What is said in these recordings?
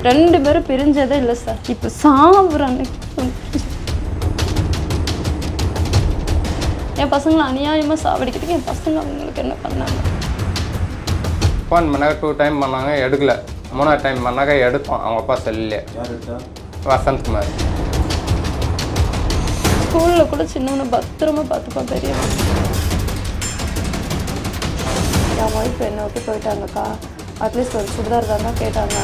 2 பேரும் பிரிஞ்சதே இல்லை சார். இப்போ சாவுற அன்னைக்கு என் பசங்களை அநியாயமாக சாவடிக்கிறதுக்கு என் பசங்க அவங்களுக்கு என்ன பண்ணாங்க? ஃபோன் பண்ணாங்க 2 டைம் பண்ணாங்க, எடுக்கல. 3ஆவது டைம் பண்ணாங்க, எடுத்தோம். அவங்க அப்பா செல்ல வசந்த்குமார். ஸ்கூலில் கூட சின்னவனை பத்திரமா பார்த்துப்பான் பெரியவன். என் ஒய்ஃப் என்ன விட்டு போயிட்டாங்கக்கா, அட்லீஸ்ட் ஒரு சுடிதார் தான் கேட்டாங்க.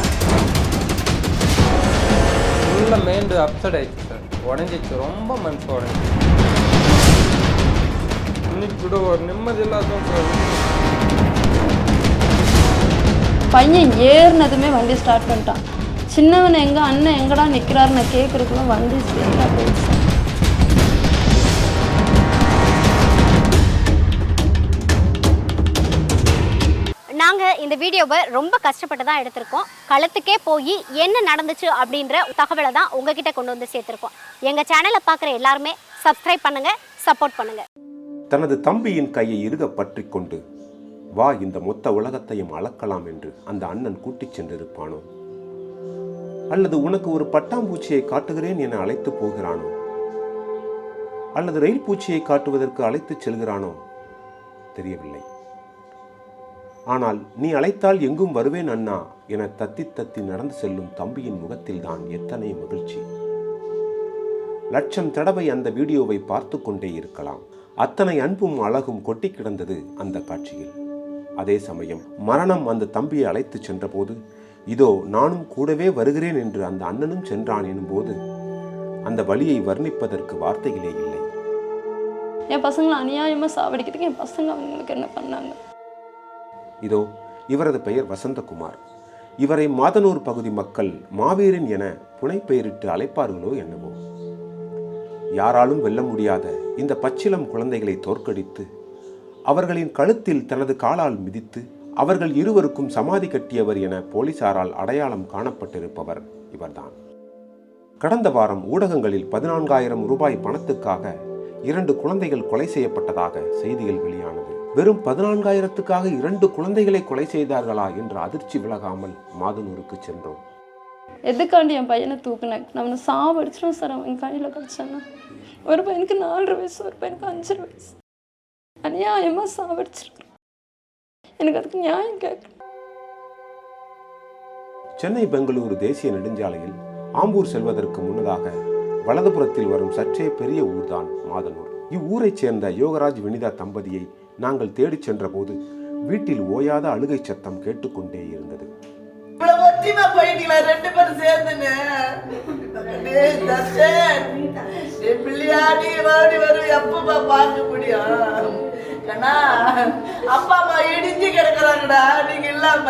ஃபுல்லாக மைண்டு அப்செட் ஆயிடுச்சு சார், உடஞ்சிச்சு, ரொம்ப மனசு உடஞ்சி. இன்னைக்கு கூட ஒரு நிம்மதி இல்லாத சார். பையன் ஏறினதுமே வண்டி ஸ்டார்ட் பண்ணிட்டான். சின்னவன் எங்க அண்ணன் எங்கடா நிற்கிறாருன்னு கேட்குறதுக்குள்ள வண்டி ஸ்பீடாக போயிடுச்சு. நாங்கள் இந்த வீடியோவை ரொம்ப கஷ்டப்பட்டு தான் எடுத்திருக்கோம். களத்துக்கே போய் என்ன நடந்துச்சு அப்படின்ற தகவலை தான் உங்ககிட்ட கொண்டு வந்து சேர்த்துருக்கோம். எங்கள் சேனலை பார்க்குற எல்லாருமே சப்ஸ்கிரைப் பண்ணுங்கள், சப்போர்ட் பண்ணுங்கள். தனது தம்பியின் கையை இறுக பற்றி கொண்டு வா இந்த மொத்த உலகத்தையும் அளக்கலாம் என்று அந்த அண்ணன் கூட்டிச் சென்றிருப்பானோ, அல்லது உனக்கு ஒரு பட்டாம்பூச்சியை காட்டுகிறேன் என அழைத்து போகிறானோ, அல்லது ரயில் பூச்சியை காட்டுவதற்கு அழைத்துச் செல்கிறானோ தெரியவில்லை. ஆனால் நீ அழைத்தால் எங்கும் வருவேன் அண்ணா என தத்தி தத்தி நடந்து செல்லும் தம்பியின் முகத்தில்தான் எத்தனை மகிழ்ச்சி. லட்சம் தடவை அந்த வீடியோவை பார்த்து கொண்டே இருக்கலாம். அத்தனை அன்பும் அழகும் கொட்டி கிடந்தது அந்த காட்சியில். அதே சமயம் மரணம் அந்த தம்பியை அழைத்து சென்றபோது, இதோ நானும் கூடவே வருகிறேன் என்று அந்த அண்ணனும் சென்றான் எனும்போது அந்த வலியை வர்ணிப்பதற்கு வார்த்தைகளே இல்லை. என் பசங்களை அநியாயமாக சாவடிக்கிறதுக்கு என் பசங்க அவங்களுக்கு என்ன பண்ணாங்க? இதோ இவரது பெயர் வசந்தகுமார். இவரை மாதனூர் பகுதி மக்கள் மாவீரன் என புனைப்பெயரிட்டு அழைப்பார்களோ என்னவோ. யாராலும் வெல்ல முடியாத இந்த பச்சிளம் குழந்தைகளை தோற்கடித்து அவர்களின் கழுத்தில் தனது காலால் மிதித்து அவர்கள் இருவருக்கும் சமாதி கட்டியவர் என போலீசாரால் அடையாளம் காணப்பட்டிருப்பவர் இவர்தான். கடந்த வாரம் ஊடகங்களில் 14,000 ரூபாய் பணத்துக்காக 2 குழந்தைகள் கொலை செய்யப்பட்டதாக செய்திகள் வெளியானது. வெறும் 14,000த்துக்காக 2 குழந்தைகளை கொலை செய்தார்களா என்ற அதிர்ச்சி விலகாமல் மாதனூருக்கு சென்றோம். எதுக்காண்டி என் பையனை தூக்குனேன்? நான் சாவடிச்சிடும் சார். அவன் கையில் கடிச்சானா? ஒரு பையனுக்கு 4 வயசு, ஒரு பையனுக்கு 5 வயசு. அநியாயமாக சாவடிச்சிருக்கேன். எனக்கு அதுக்கு நியாயம் கேட்கணும். சென்னை பெங்களூரு தேசிய நெடுஞ்சாலையில் ஆம்பூர் செல்வதற்கு முன்னதாக வலதுபுறத்தில் வரும் சற்றே பெரிய ஊர்தான் மாதனூர். இவ்வூரைச் சேர்ந்த யோகராஜ் வினிதா தம்பதியை நாங்கள் தேடிச் சென்ற போது வீட்டில் ஓயாத அழுகை சத்தம் கேட்டுக்கொண்டே இருந்தது. அப்பா அம்மா இடிஞ்சு கிடக்குறாங்கடா, நீங்க இல்லாம.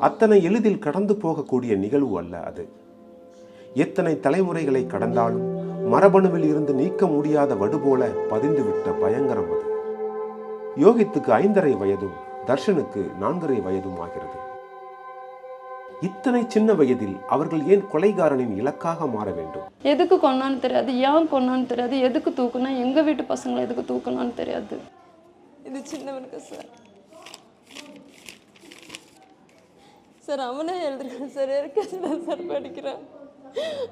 அத்தனை எளிதில் கடந்து போகக்கூடிய நிகழ்வு அல்ல அது. எத்தனை தலைமுறைகளை கடந்தாலும் மரபணுவில் இருந்து நீக்க முடியாத வடு போல பதிந்துவிட்ட பயங்கரம் அது. யோகித்துக்கு 5.5 வயதும் தர்ஷனுக்கு 4.5 வயதும் ஆகிறது. இத்தனை சின்ன வயதில் அவர்கள் ஏன் கொலைகாரனின் இலக்காக மாற வேண்டும்? எதுக்கு கொன்னான்னு தெரியாது, ஏன் கொன்னான்னு தெரியாது, எதுக்கு தூக்குனா, எங்க வீட்டு பசங்களை எதுக்கு தூக்கணும்னு தெரியாது. இது சின்னவனுக்கு சார். சார் அவனே எழுதுறான் சார், எல்கேஜிதான் சார் படிக்கிறான்.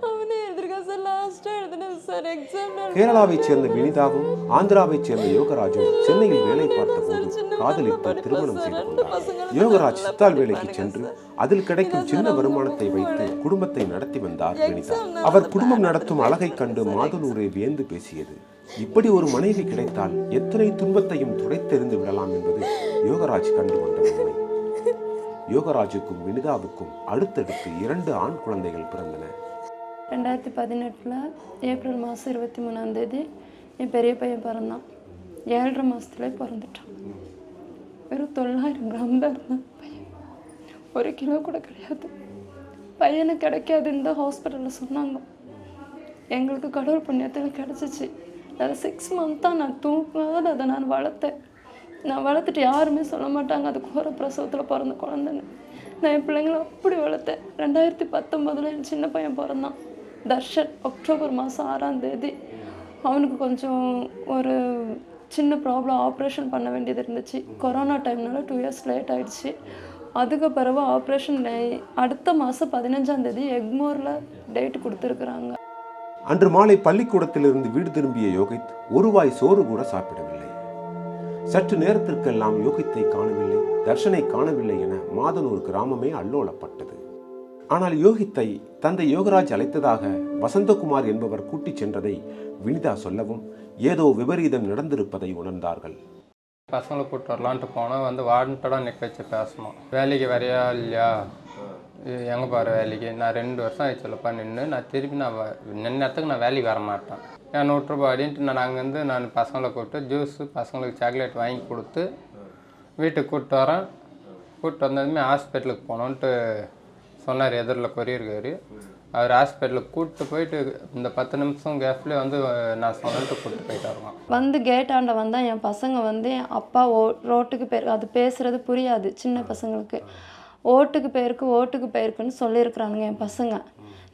அவனே எழுதுறான் சார், லாஸ்டா எழுதுனது சார் எக்ஸாம். கேரளாவைச் சேர்ந்த வினிதாவும் ஆந்திராவைச் சேர்ந்த யோகராஜும் சென்னையில் வேலை பார்த்த போது காதலித்து திருமணம் செய்து கொண்டார். யோகராஜ் சித்தால் வேலைக்கு சென்று அதில் கிடைக்கும் சின்ன வருமானத்தை வைத்து குடும்பத்தை நடத்தி வந்தார் வினிதா. அவர் குடும்பம் நடத்தும் அழகை கண்டு மாதனூரை வியந்து பேசியது. இப்படி ஒரு மனைவி கிடைத்தால் எத்தனை துன்பத்தையும் துடைத்தெறிந்து விடலாம் என்பது யோகராஜ் கண்டுகொண்ட உண்மை. யோகராஜுக்கும் வினிதாவுக்கும் அடுத்தடுத்து 2 ஆண் குழந்தைகள் பிறந்தன. 2018 ஏப்ரல் மாதம் 23 என் பெரிய பையன் பிறந்தான். 7.5 மாதத்துலேயே பிறந்துட்டான். வெறும் 900 கிராம் தான் இருந்தான் பையன். 1 கிலோ கூட கிடையாது. பையனுக்கு கிடைக்காதுன்னு தான் ஹாஸ்பிட்டலில் சொன்னாங்க. எங்களுக்கு கடவுள் புண்ணியத்தில் கிடச்சிச்சு. அதை 6 மந்த்தாக நான் தூக்காத அதை நான் வளர்த்தேன். நான் வளர்த்துட்டு யாருமே சொல்ல மாட்டாங்க அது கோர பிரசவத்தில் பிறந்த குழந்தைன்னு. நான் என் பிள்ளைங்களை அப்படி வளர்த்தேன். 2019 என் சின்ன பையன் பிறந்தான் தர்ஷன். அக்டோபர் மாதம் 6ஆம் தேதி. அவனுக்கு கொஞ்சம் ஒரு சின்ன ப்ராப்ளம், ஆப்ரேஷன் பண்ண வேண்டியது இருந்துச்சு. கொரோனா டைம்னால 2 இயர்ஸ் லேட் ஆகிடுச்சு. அதுக்கு பிறகு ஆப்ரேஷன் அடுத்த மாதம் 15ஆம் தேதி எக்மோரில் டேட் கொடுத்துருக்குறாங்க. அன்று மாலை பள்ளிக்கூடத்திலிருந்து வீடு திரும்பிய யோகித் ஒரு வாய் சோறு கூட சாப்பிடவில்லை. சற்று நேரத்திற்கெல்லாம் யோகித்தை காணவில்லை, தர்ஷனை காணவில்லை என மாதனூர் கிராமமே அல்லோலப்பட்டது. ஆனால் யோகித்தை தந்தை யோகராஜ் அழைத்ததாக வசந்தகுமார் என்பவர் கூட்டிச் சென்றதை வினிதா சொல்லவும் ஏதோ விபரீதம் நடந்திருப்பதை உணர்ந்தார்கள். பசங்களை கூப்பிட்டு வரலான்ட்டு போனால் வந்து வாண்டடாக நிற்க வச்சு பேசணும். வேலைக்கு வரையா இல்லையா, எங்கே பாரு வேலைக்கு, நான் 2 வருஷம் ஆயிடுச்சுல்லப்பா நின்று, நான் திருப்பி நின்னத்துக்கு நான் வேலைக்கு வர மாட்டேன், என் நூற்றுரூபா அப்படின்ட்டு நான் அங்கேருந்து நான் பசங்களை கூப்பிட்டு ஜூஸு பசங்களுக்கு சாக்லேட் வாங்கி கொடுத்து வீட்டுக்கு கூப்பிட்டு வரேன். கூப்பிட்டு வந்ததுமே ஹாஸ்பிட்டலுக்கு போனோன்ட்டு சொன்னார். எதிரில் கொரியர்காரு அவர் ஹாஸ்பிட்டலுக்கு கூப்பிட்டு போயிட்டு இந்த 10 நிமிஷம் கேப்லேயே வந்து நான் சொன்னேன்ட்டு கூப்பிட்டு போயிட்டு வருவான். வந்து கேட்டாண்ட வந்தால் என் பசங்க வந்து அப்பா ரோட்டுக்கு அது பேசுகிறது புரியாது சின்ன பசங்களுக்கு. ஓட்டுக்கு போயிருக்குன்னு சொல்லியிருக்கிறானுங்க என் பசங்க.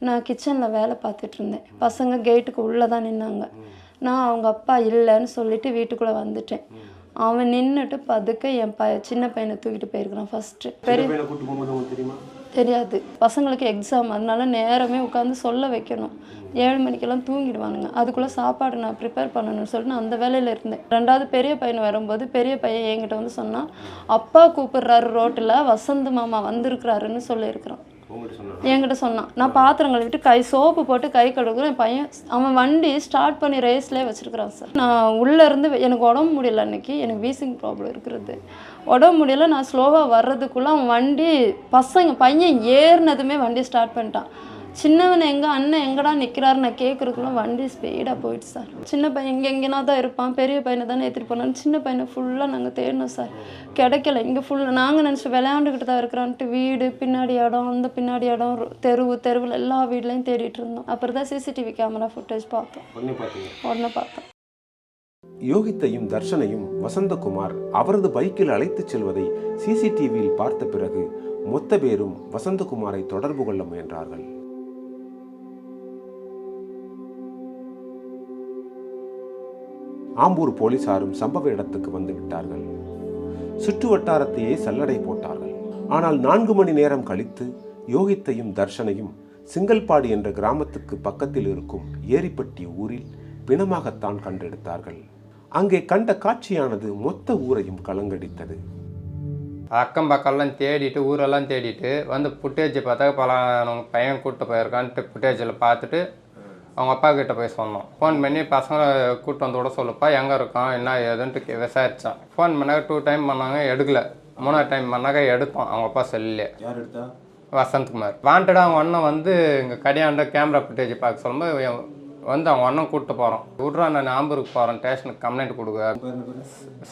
நான் கிச்சனில் வேலை பார்த்துட்டு இருந்தேன். பசங்க கேட்டுக்கு உள்ளே தான் நின்னாங்க. நான் அவங்க அப்பா இல்லைன்னு சொல்லிட்டு வீட்டுக்குள்ளே வந்துட்டேன். அவன் நின்றுட்டு பதுக்க என் சின்ன பையனை தூக்கிட்டு போயிருக்கிறான். ஃபஸ்ட்டு தெரியாது, பசங்களுக்கு எக்ஸாம், அதனால நேரமே உட்காந்து சொல்ல வைக்கணும். 7 மணிக்கெல்லாம் தூங்கிடுவானுங்க. அதுக்குள்ளே சாப்பாடு நான் ப்ரிப்பேர் பண்ணணும்னு சொல்லிட்டு நான் அந்த வேலையில் இருந்தேன். 2வது பெரிய பையன் வரும்போது பெரிய பையன் என்கிட்ட வந்து சொன்னான், அப்பா கூப்பிடுறாரு ரோட்டில், வசந்த் மாமா வந்திருக்கிறாருன்னு சொல்லியிருக்கிறான். என்கிட்ட சொன்னான். நான் பாத்திரம் கழுவிட்டு சோப்பு போட்டு கை கழுவுறேன். என் பையன் அவன் வண்டி ஸ்டார்ட் பண்ணி ரேஸ்லேயே வச்சுருக்கிறான் சார். நான் உள்ளேருந்து எனக்கு உடம்பு முடியல, அன்றைக்கி எனக்கு வீசிங் ப்ராப்ளம் இருக்கிறது, உடம்பு முடியல. நான் ஸ்லோவாக வர்றதுக்குள்ளே அவன் வண்டி பையன் ஏறினதுமே வண்டி ஸ்டார்ட் பண்ணிட்டான். சின்னவன் அண்ணன் எங்கடா நிற்கிறாரு நான் கேட்குறதுக்குள்ள வண்டி ஸ்பீடாக போயிடுச்சு சார். சின்ன பையன் எங்கேனா தான் இருப்பான், பெரிய பையனை தானே ஏற்றிட்டு போனாலும் சின்ன பையனை ஃபுல்லாக நாங்கள் தேடினோம் சார், கிடைக்கல. இங்கே ஃபுல்லாக நாங்கள் நினச்சி விளையாண்டுக்கிட்டு தான் இருக்கிறான்ட்டு வீடு பின்னாடி இடம், அந்த பின்னாடி இடம், தெருவில் எல்லா வீட்லையும் தேடிட்டு இருந்தோம். அப்புறம் தான் சிசிடிவி கேமரா ஃபுட்டேஜ் பார்த்தோம். உடனே பார்த்தோம். யோகித்தையும் தர்ஷனையும் வசந்தகுமார் அவரது பைக்கில் அழைத்துச் செல்வதை சிசிடிவியில் பார்த்த பிறகு மொத்த பேரும் வசந்தகுமாரை தொடர்பு கொள்ள முயன்றார்கள். ஆம்பூர் போலீசாரும் சம்பவ இடத்துக்கு வந்து விட்டார்கள். சுற்று வட்டாரத்தையே சல்லடை போட்டார்கள். ஆனால் 4 மணி நேரம் கழித்து யோகித்தையும் தர்ஷனையும் சிங்கல்பாடி என்ற கிராமத்துக்கு பக்கத்தில் இருக்கும் ஏரிப்பட்டி ஊரில் பிணமாகத்தான் கண்டெடுத்தார்கள். அங்கே கண்ட காட்சியானது மொத்த ஊரையும் கலங்கடித்தது. அக்கம் பக்கம்லாம் தேடிட்டு ஊரெல்லாம் தேடிட்டு வந்து புட்டேஜ் பார்த்தா பையன் கூப்பிட்டு போயிருக்கான்ட்டு புட்டேஜில் பார்த்துட்டு அவங்க அப்பா கிட்ட போய் சொன்னோம். ஃபோன் பண்ணி பசங்களை கூப்பிட்டு வந்து விட சொல்லப்பா, எங்கே இருக்கான் என்ன ஏதுன்ட்டு விசாரித்தான். ஃபோன் பண்ணாக்க 2 டைம் பண்ணாங்க, எடுக்கல. 3ஆவது டைம் பண்ணாக்க எடுத்தோம். அவங்க அப்பா செல்லே வசந்த்குமார் வாண்டடாக அவங்க அண்ணன் வந்து இங்கே கடையாண்ட கேமரா ஃபுட்டேஜ் பார்க்க சொல்லும்போது வந்து அவங்க அண்ணன் கூப்பிட்டு போகிறோம். விட்றா நான் ஆம்பூருக்கு போகிறேன், ஸ்டேஷனுக்கு கம்ப்ளைண்ட் கொடுக்க.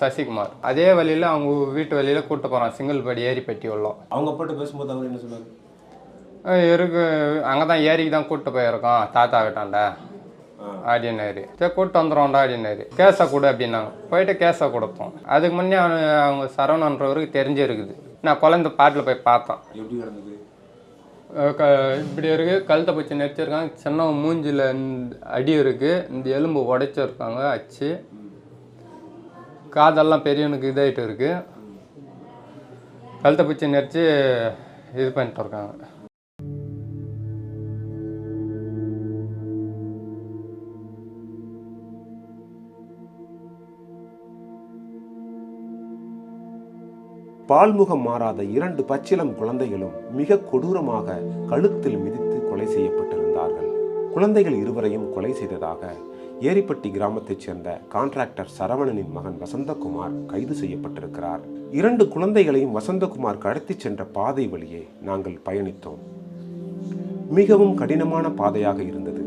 சசிகுமார் அதே வழியில் அவங்க வீட்டு வழியில் கூப்பிட்டு போகிறான், சிங்கிள்பாடி ஏரிப்பட்டி உள்ளோம். அவங்க போட்டு பேசும்போது அவங்க என்ன சொன்னாங்க? இருக்கு அங்கே தான் ஏரிக்கு தான் கூப்பிட்டு போயிருக்கோம் தாத்தா கிட்டாண்ட அப்படின்னாரு. சரி கூப்பிட்டு வந்துடும்டா அப்படின்னாரு. கேஸை கொடு அப்படின்னாங்க. போயிட்டு கேஸை கொடுத்தோம். அதுக்கு முன்னே அவங்க சரவணன்றவருக்கு தெரிஞ்சிருக்குது. நான் குழந்தை பாட்டில் போய் பார்த்தேன். எப்படி நடந்தது? இப்படி இருக்குது, கழுத்தை பச்சு நெரிச்சிருக்காங்க, சின்ன மூஞ்சில் அடி இருக்குது, இந்த எலும்பு உடைச்சிருக்காங்க அச்சு, காதெல்லாம் பெரியவனுக்கு இதாகிட்டு இருக்குது, கழுத்தை பச்சு நெரிச்சு இது பண்ணிட்டு இருக்காங்க. பால்முகம் மாறாத 2 பச்சிளம் குழந்தைகளும் மிக கொடூரமாக கழுத்தில் மிதித்து கொலை செய்யப்பட்டிருந்தார்கள். குழந்தைகள் இருவரையும் கொலை செய்ததாக ஏரிப்பட்டி கிராமத்தைச் சேர்ந்த கான்ட்ராக்டர் சரவணனின் மகன் வசந்தகுமார் கைது செய்யப்பட்டிருக்கிறார். 2 குழந்தைகளையும் வசந்தகுமார் கடத்திச் சென்ற பாதை வழியே நாங்கள் பயணித்தோம். மிகவும் கடினமான பாதையாக இருந்தது.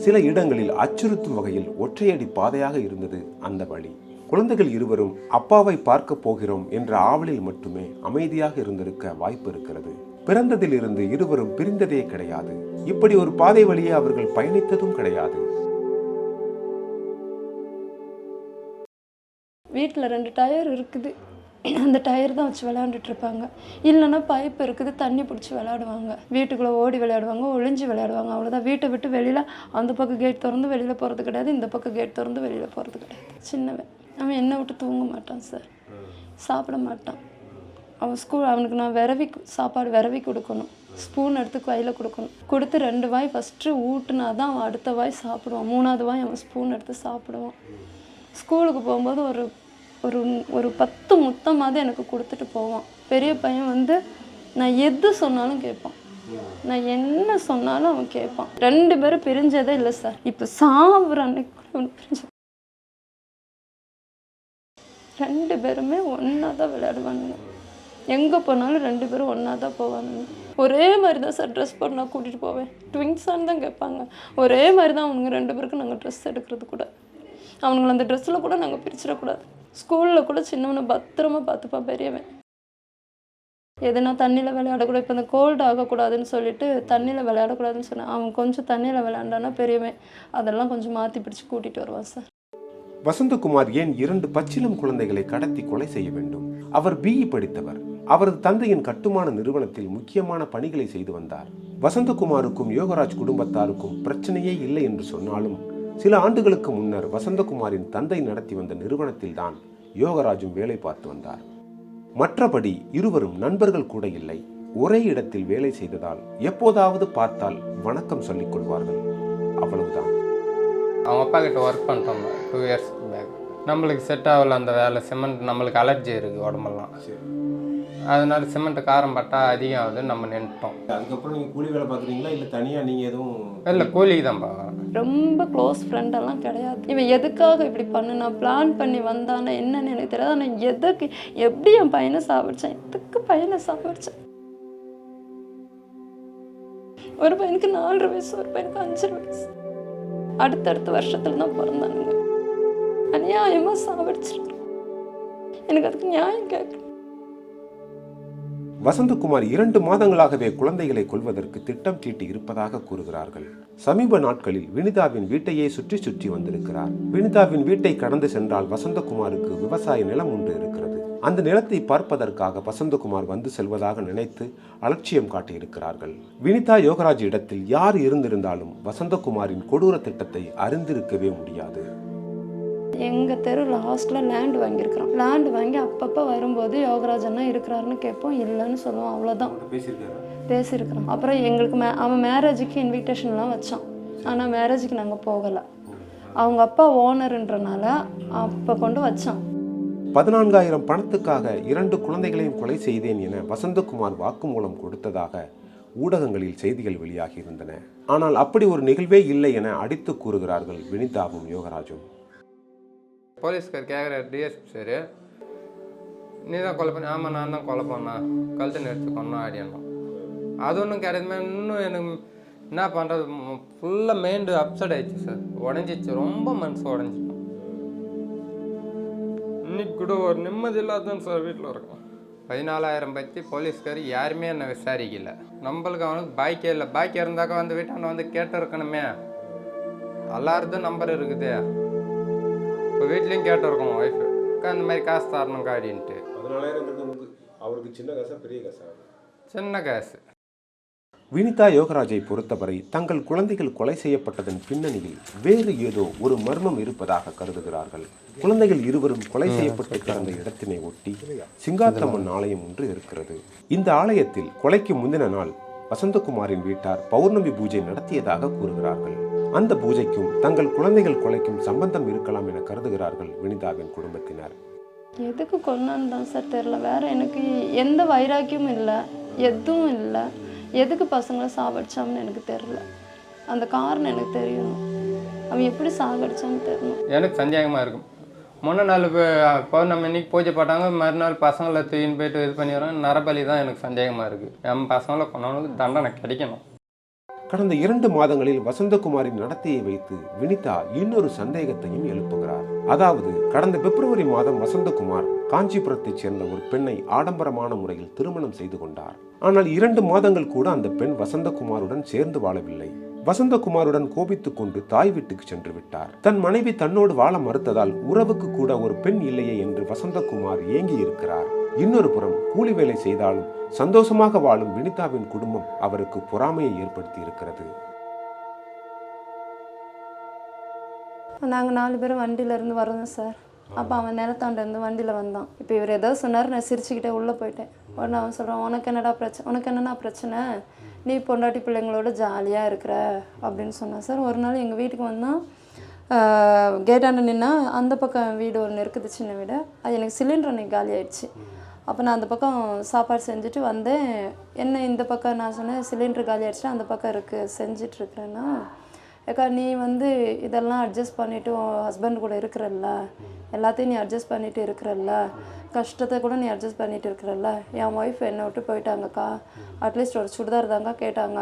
சில இடங்களில் அச்சுறுத்தும் வகையில் ஒற்றையடி பாதையாக இருந்தது அந்த வழி. குழந்தைகள் இருவரும் அப்பாவை பார்க்க போகிறோம் என்ற ஆவலில் மட்டுமே அமைதியாக இருந்திருக்க வாய்ப்பு இருக்கிறது. பிறந்ததில் இருந்து இருவரும் பிரிந்ததே கிடையாது. இப்படி ஒரு பாதை வழியே அவர்கள் பயணித்ததும் கிடையாது. வீட்டில் 2 டயர் இருக்குது, அந்த டயர் தான் வச்சு விளையாண்டுட்டு இருப்பாங்க. இல்லைன்னா பைப் இருக்குது, தண்ணி பிடிச்சி விளையாடுவாங்க. வீட்டுக்குள்ளே ஓடி விளையாடுவாங்க, ஒளிஞ்சு விளையாடுவாங்க. அவ்வளோதான். வீட்டை விட்டு வெளியில் அந்த பக்கம் கேட் திறந்து வெளியில் போகிறது கிடையாது, இந்த பக்கம் கேட் திறந்து வெளியில் போகிறது கிடையாது. சின்னவன் அவன் என்னை விட்டு தூங்க மாட்டான் சார், சாப்பிட மாட்டான். அவன் அவனுக்கு நான் சாப்பாடு விரவி கொடுக்கணும், ஸ்பூன் எடுத்து கையில் கொடுத்து 2 வாய் ஃபஸ்ட்டு ஊட்டினா தான் அவன் அடுத்த வாய் சாப்பிடுவான். 3ஆவது வாய் அவன் ஸ்பூன் எடுத்து சாப்பிடுவான். ஸ்கூலுக்கு போகும்போது ஒரு 10 முத்தமாவது எனக்கு கொடுத்துட்டு போவான். பெரிய பையன் நான் எது சொன்னாலும் கேட்பான், நான் என்ன சொன்னாலும் அவன் கேட்பான். 2 பேரும் பிரிஞ்சதே இல்லை சார். இப்போ சாப்பிட்ற அன்னைக்கு கூட அவனுக்கு பிரிஞ்ச 2 பேருமே ஒன்றா தான் விளையாடுவானுங்க. எங்கே போனாலும் 2 பேரும் ஒன்றா தான் போவானுங்க. ஒரே மாதிரி தான் சார் ட்ரெஸ் போட்டு நான் கூட்டிகிட்டு போவேன். ட்வின்ஸான்னு தான் கேட்பாங்க. ஒரே மாதிரி தான் அவனுங்க 2 பேருக்கும் நாங்கள் ட்ரெஸ் எடுக்கிறது கூட. அவனுங்களை அந்த ட்ரெஸ்ஸில் கூட நாங்கள் பிரிச்சிடக்கூடாது. ஸ்கூலில் கூட சின்னவனை பத்திரமா பார்த்துப்பான் பெரியவன். எதுனா தண்ணியில் விளையாடக்கூடாது. இப்போ இந்த கோல்டு ஆகக்கூடாதுன்னு சொல்லிட்டு தண்ணியில் விளையாடக்கூடாதுன்னு சொன்னேன். அவன் கொஞ்சம் தண்ணியில் விளையாண்டானா பெரியவன் அதெல்லாம் கொஞ்சம் மாற்றி பிடிச்சி கூட்டிகிட்டு வருவான் சார். வசந்தகுமார் ஏன் 2 பச்சிளம் குழந்தைகளை கடத்தி கொலை செய்ய வேண்டும்? அவர் BE படித்தவர். அவரது தந்தையின் கட்டுமான நிறுவனத்தில் முக்கியமான பணிகளை செய்து வந்தார். வசந்தகுமாருக்கும் யோகராஜ் குடும்பத்தாருக்கும் பிரச்சனையே இல்லை என்று சொன்னாலும் சில ஆண்டுகளுக்கு முன்னர் வசந்தகுமாரின் தந்தை நடத்தி வந்த நிறுவனத்தில் தான் யோகராஜும் வேலை பார்த்து வந்தார். மற்றபடி இருவரும் நண்பர்கள் கூட இல்லை. ஒரே இடத்தில் வேலை செய்ததால் எப்போதாவது பார்த்தால் வணக்கம் சொல்லிக் கொள்வார்கள், அவ்வளவுதான். அவங்க அப்பா கிட்ட ஒர்க் பண்ணிட்டோம் 2 இயர்ஸ்க்கு பேக். நம்மளுக்கு செட் ஆகல அந்த வேலை. சிமெண்ட் நம்மளுக்கு அலர்ஜி இருக்குது உடம்பெல்லாம், அதனால சிமெண்ட் காரம் பட்டா அதிகம் ஆகுது, நம்ம நின்றுட்டோம். அதுக்கப்புறம் நீங்கள் கூலி வேலை பார்க்குறீங்களா இல்லை தனியாக நீங்கள் எதுவும்? இல்லை, கூலிக்கு தான் பார்க்குறேன். ரொம்ப க்ளோஸ் ஃப்ரெண்டெல்லாம் கிடையாது. இவன் எதுக்காக இப்படி நான் பிளான் பண்ணி வந்தானே என்னன்னு எனக்கு தெரியாது. ஆனால் எப்படி என் பையனை சாப்பிடுச்சேன், எதுக்கு பையனை சாப்பிடுச்சேன். ஒரு பையனுக்கு 4 வயசு, ஒரு பையனுக்கு 5 வயசு. அடுத்தடுத்த வருஷத்துல தான் பிறந்தானுங்க. அநியாயமா சாவடிச்சிருக்கோம். எனக்கு அதுக்கு நியாயம் கேட்க. வசந்தகுமார் 2 மாதங்களாகவே குழந்தைகளை கொல்வதற்கு திட்டம் தீட்டி இருப்பதாக கூறுகிறார்கள். சமீப நாட்களில் வினிதாவின் வீட்டையே சுற்றி சுற்றி வந்திருக்கிறார். வினிதாவின் வீட்டை கடந்து சென்றால் வசந்தகுமாருக்கு விவசாய நிலம் ஒன்று இருக்கிறது. அந்த நிலத்தை பார்ப்பதற்காக வசந்தகுமார் வந்து செல்வதாக நினைத்து அலட்சியம் காட்டியிருக்கிறார்கள். வினிதா யோகராஜ் இடத்தில் யார் இருந்திருந்தாலும் வசந்தகுமாரின் கொடூர திட்டத்தை அறிந்திருக்கவே முடியாது. எங்கள் தெரு லாஸ்ட்டில் லேண்ட் வாங்கியிருக்கிறோம். லேண்ட் வாங்கி அப்பப்போ வரும்போது யோகராஜ் அண்ணா இருக்கிறாருன்னு கேட்போம், இல்லைன்னு சொல்லுவோம், அவ்வளோதான். பேசியிருக்கிறோம். அப்புறம் எங்களுக்கு அவன் மேரேஜுக்கு இன்விடேஷன்லாம் வச்சான். ஆனால் மேரேஜுக்கு நாங்கள் போகலை. அவங்க அப்பா ஓனருன்றனால அப்போ கொண்டு வச்சான். 14,000 பணத்துக்காக 2 குழந்தைகளையும் கொலை செய்தேன் என வசந்தகுமார் வாக்குமூலம் கொடுத்ததாக ஊடகங்களில் செய்திகள் வெளியாகி இருந்தன. ஆனால் அப்படி ஒரு நிகழ்வே இல்லை என அடித்து கூறுகிறார்கள் வினிதாவும் யோகராஜும். போலீஸ்கார் கேட்குறாரு, டிஎஸ்பி சார், நீ தான் கொலை பண்ண? ஆமாம், நான் தான் கொலை பண்ணேன், கழுத்தை நிறுத்து கொண்டோம் ஆடியணும். அது ஒன்றும் கிடையாதுமே. இன்னும் எனக்கு என்ன பண்ணுறது, ஃபுல்லாக மைண்டு அப்செட் ஆயிடுச்சு சார், உடஞ்சிச்சு, ரொம்ப மனசு உடஞ்சிட்டோம். இன்னைக்கு கூட ஒரு நிம்மதி இல்லாதான் சார் வீட்டில் இருக்கோம். 14,000 பற்றி போலீஸ்கார் யாருமே என்னை விசாரிக்கல. நம்மளுக்கு அவனுக்கு பாக்கியே இல்லை. பாக்கி இருந்தாக்கா வந்து வீட்டாண்ட வந்து கேட்டு இருக்கணுமே. எல்லாருக்கும் நம்பர் இருக்குது. இப்போ வீட்லேயும் கேட்டு இருக்கோம் ஒய்ஃபு, அந்த மாதிரி காசு தரணும் காடின்ட்டு. 14,000 அவருக்கு சின்ன காசா பெரிய காசா? சின்ன காசு. வினிதா யோகராஜை பொறுத்தவரை தங்கள் குழந்தைகள் கொலை செய்யப்பட்டதன் பின்னணியில் வேறு ஏதோ ஒரு மர்மம் இருப்பதாக கருதுகிறார்கள். குழந்தைகள் இருவரும் கொலை செய்யப்பட்டு கிடந்த இடத்தினை ஒட்டி சிங்காத்தம்மன் ஆலயம் ஒன்று இருக்கிறது. இந்த ஆலயத்தில் கொலைக்கு முந்தின நாள் வசந்தகுமாரின் வீட்டார் பௌர்ணமி பூஜை நடத்தியதாக கூறுகிறார்கள். அந்த பூஜைக்கும் தங்கள் குழந்தைகள் கொலைக்கும் சம்பந்தம் இருக்கலாம் என கருதுகிறார்கள் வினிதாவின் குடும்பத்தினர். எதுக்கு கொண்டான்னு தான் சார் தெரியல. வேற எனக்கு எந்த வைராக்கியமும் இல்லை, எதுவும் இல்லை. எதுக்கு பசங்களை சாவடிச்சான்னு எனக்கு தெரியல. அந்த காரணம் எனக்கு தெரியணும். அவன் எப்படி சாகடிச்சான்னு தெரியணும். எனக்கு சந்தேகமாக இருக்கும். முன்ன நாள் பௌர்ணமி அன்னைக்கு பூஜை போட்டாங்க, மறுநாள் பசங்களை தூக்கின்னு போயிட்டு இது பண்ணிடுறோம். நரபலி தான் எனக்கு சந்தேகமாக இருக்குது. நம்ம பசங்களை கொண்டவனுக்கு தண்டனை கிடைக்கணும். கடந்த 2 மாதங்களில் வசந்தகுமாரின் நடத்தையை வைத்து வினிதா இன்னொரு சந்தேகத்தையும் எழுப்புகிறார். அதாவது கடந்த பிப்ரவரி மாதம் வசந்தகுமார் காஞ்சிபுரத்தைச் சேர்ந்த ஒரு பெண்ணை ஆடம்பரமான முறையில் திருமணம் செய்து கொண்டார். ஆனால் 2 மாதங்கள் கூட அந்த பெண் வசந்தகுமாருடன் சேர்ந்து வாழவில்லை. வசந்தகுமாருடன் கோபித்துக் கொண்டு தாய் வீட்டுக்கு சென்று விட்டார். தன் மனைவி தன்னோடு வாழ மறுத்ததால் உறவுக்கு கூட ஒரு பெண் இல்லையே என்று வசந்தகுமார் ஏங்கி இருக்கிறார். இன்னொரு புறம் கூலி வேலை செய்தாலும் சந்தோஷமாக வாழும் வினிதாவின் குடும்பம் அவருக்கு பொறாமையை ஏற்படுத்தி இருக்கிறது. நாங்கள் 4 பேரும் வண்டியிலேருந்து வரோம் சார். அப்போ அவன் நிலத்தாண்டேருந்து வண்டியில் வந்தான். இப்போ இவர் ஏதோ சொன்னார், நான் சிரிச்சுக்கிட்டே உள்ளே போயிட்டேன். உடனே அவன் சொல்கிறான், உனக்கு என்னடா பிரச்சனை, நீ பொண்டாட்டி பிள்ளைங்களோட ஜாலியாக இருக்கிற அப்படின்னு சொன்னான் சார். ஒரு நாள் எங்கள் வீட்டுக்கு வந்தான், கேட்டாண்ட நின்னா, அந்த பக்கம் வீடு ஒன்று இருக்குது, சின்ன வீடு. அது எனக்கு சிலிண்டர் அன்றைக்கி காலி ஆயிடுச்சு. அப்போ நான் அந்த பக்கம் சாப்பாடு செஞ்சுட்டு வந்தேன். என்ன இந்த பக்கம் நான் சொன்னேன், சிலிண்டர் காலி ஆயிடுச்சுன்னா அந்த பக்கம் இருக்குது செஞ்சிட்ருக்கிறேன்னா, ஏக்கா நீ இதெல்லாம் அட்ஜஸ்ட் பண்ணிவிட்டு உன் ஹஸ்பண்ட் கூட இருக்கிறல்ல, எல்லாத்தையும் நீ அட்ஜஸ்ட் பண்ணிவிட்டு இருக்கிறல்ல, கஷ்டத்தை கூட நீ அட்ஜஸ்ட் பண்ணிட்டு இருக்கிறல்ல. என் ஒய்ஃப் என்னை விட்டு போயிட்டாங்கக்கா, அட்லீஸ்ட் ஒரு சுடிதார் தாங்க கேட்டாங்க,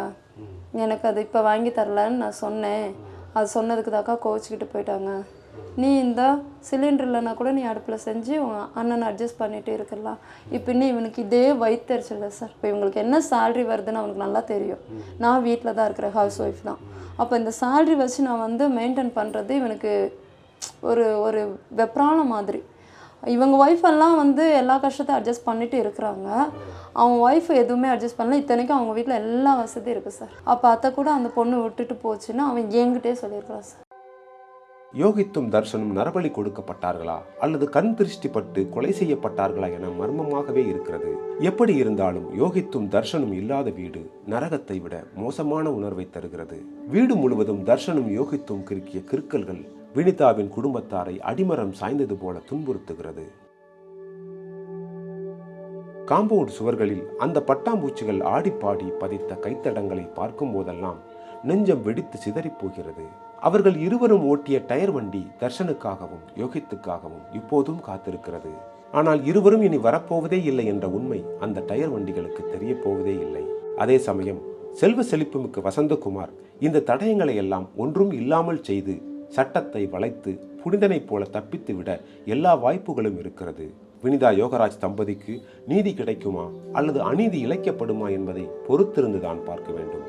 எனக்கு அது இப்போ வாங்கி தரலன்னு நான் சொன்னேன், அது சொன்னதுக்கு தாக்கா கோவிச்சுக்கிட்டு போயிட்டாங்க. நீ இந்த சிலிண்டர் இல்லைன்னா கூட நீ அடுப்பில் செஞ்சு உன் அண்ணனை அட்ஜஸ்ட் பண்ணிகிட்டே இருக்கலாம். இப்போ இன்னும் இவனுக்கு இதே வயிற்றுச்சல் சார். இப்போ இவங்களுக்கு என்ன சேல்ரி வருதுன்னு அவனுக்கு நல்லா தெரியும். நான் வீட்டில் தான் இருக்கிறேன், ஹவுஸ் ஒய்ஃப் தான். அப்போ இந்த சேல்ரி வச்சு நான் மெயின்டைன் பண்ணுறது இவனுக்கு ஒரு வெப்ரான மாதிரி. இவங்க ஒய்ஃபெல்லாம் எல்லா கஷ்டத்தையும் அட்ஜஸ்ட் பண்ணிட்டு இருக்கிறாங்க, அவன் ஒய்ஃப் எதுவுமே அட்ஜஸ்ட் பண்ணல. இத்தனைக்கும் அவங்க வீட்டில் எல்லா வசதியும் இருக்குது சார். அப்போ அத்தை கூட அந்த பொண்ணு விட்டுட்டு போச்சுன்னா அவன் என்கிட்டே சொல்லியிருக்கிறான் சார். யோகித்தும் தர்ஷனும் நரபலி கொடுக்கப்பட்டார்களா அல்லது கண் திருஷ்டிப்பட்டு கொலை செய்யப்பட்டார்களா என மர்மமாகவே இருக்கிறது. எப்படி இருந்தாலும் யோகித்தும் தர்ஷனும் இல்லாத வீடு நரகத்தை விட மோசமான உணர்வை தருகிறது. வீடு முழுவதும் தர்ஷனும் யோகித்தும் கிறுக்கிய கிறுக்கல்கள் வினிதாவின் குடும்பத்தாரை அடிமரம் சாய்ந்தது போல துன்புறுத்துகிறது. காம்பவுண்ட் சுவர்களில் அந்த பட்டாம்பூச்சிகள் ஆடிப்பாடி பதித்த கைத்தடங்களை பார்க்கும் போதெல்லாம் நெஞ்சம் வெடித்து சிதறி போகிறது. அவர்கள் இருவரும் ஓட்டிய டயர் வண்டி தர்ஷனுக்காகவும் யோகித்துக்காகவும் இப்போதும் காத்திருக்கிறது. ஆனால் இருவரும் இனி வரப்போவதே இல்லை என்ற உண்மை அந்த டயர் வண்டிகளுக்கு தெரிய போவதே இல்லை. அதே சமயம் செல்வ செழிப்புமிக்க வசந்தகுமார் இந்த தடயங்களை எல்லாம் ஒன்றும் இல்லாமல் செய்து சட்டத்தை வளைத்து புனிதனைப் போல தப்பித்து விட எல்லா வாய்ப்புகளும் இருக்கிறது. வினிதா யோகராஜ் தம்பதிக்கு நீதி கிடைக்குமா அல்லது அநீதி இழைக்கப்படுமா என்பதை பொறுத்திருந்துதான் பார்க்க வேண்டும்.